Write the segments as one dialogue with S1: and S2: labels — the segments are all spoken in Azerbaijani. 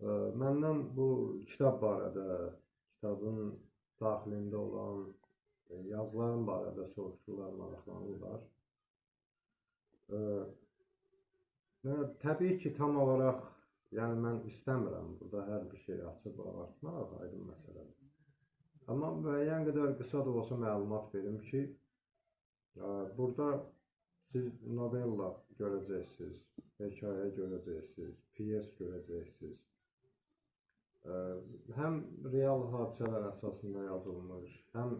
S1: Məndən bu kitab barədə, kitabın daxilində olan yazıların barədə soruşurlar, maraqlanırlar. Təbii ki, tam olaraq, yəni mən istəmirəm burada hər bir şey açıb ağartmaq, aydın məsələdir. Amma müəyyən qədər qısa da olsa məlumat verim ki, burada siz novella görəcəksiniz, hekayə görəcəksiniz, piyes görəcəksiniz. Həm real hadisələr əsasında yazılmış, həm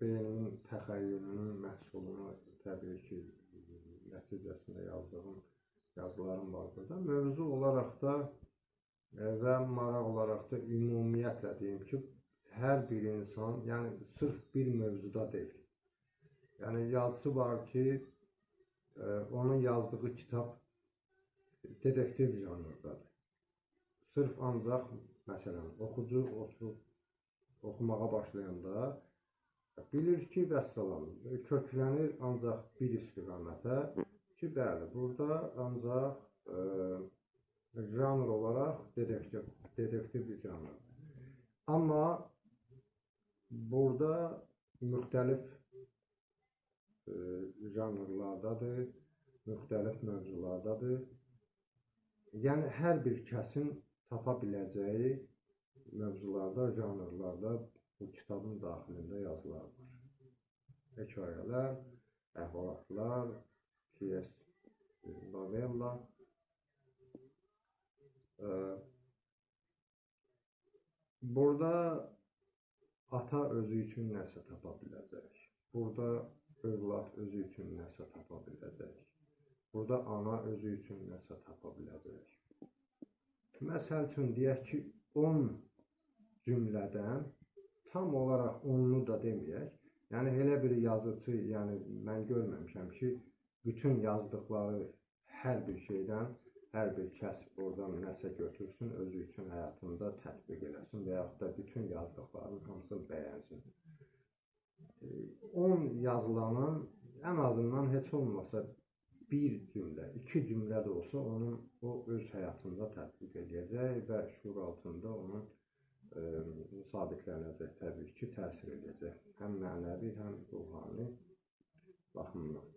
S1: beynin təxəyyülünün məhsulunu təbii ki, nəticəsində yazdığım yazılarım var burada. Mövzu olaraq da və maraq olaraq da ümumiyyətlə deyim ki, hər bir insan, yəni sırf bir mövzuda deyil. Yəni yazısı var ki, onun yazdığı kitab detektiv janrındadır. Sırf ancaq, məsələn, oxucu oturub oxumağa başlayanda bilir ki, vəssalam, köklənir ancaq bir istiqamətə ki, bəli, burada ancaq janr olaraq detektiv janrıdır. Amma burada müxtəlif janrlardadır, müxtəlif mövzulardadır. Yəni, hər bir kəsin tapa biləcəyi mövzularda, janrlarda bu kitabın daxilində yazılar var. Hekayələr, əhvalatlar, piyes, novella. Burada ata özü üçün nəsə tapa biləcək. Burada övlad özü üçün nəsə tapa biləcək. Burada ana özü üçün nəsə tapa biləcək. Məsəl üçün, deyək ki, 10 cümlədən tam olaraq 10'unu da deməyək. Yəni, elə bir yazıcı, yəni mən görməmişəm ki, bütün yazdıqları hər bir şeydən, hər bir kəs oradan nəsə götürsün, özü üçün həyatında tətbiq eləsin və yaxud da bütün yazdıqlarının hamısını bəyənsin. 10 yazılanın ən azından heç olmasa bir cümlə, 2 cümlə də olsa o öz həyatında tətbiq edəcək və şuur altında onun sabitlənəcək, təbii ki, təsir edəcək. Həm mənəvi, həm ruhani baxımdan.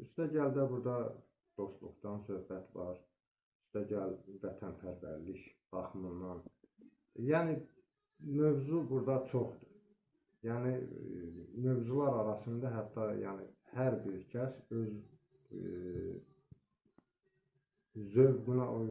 S1: Üstəgəl də burada dostluqdan söhbət var, üstəgəl vətənpərvərlik baxımından. Yəni, mövzu burada çoxdur. Yəni, mövzular arasında hətta hər bir kəs öz zövqünə uyğun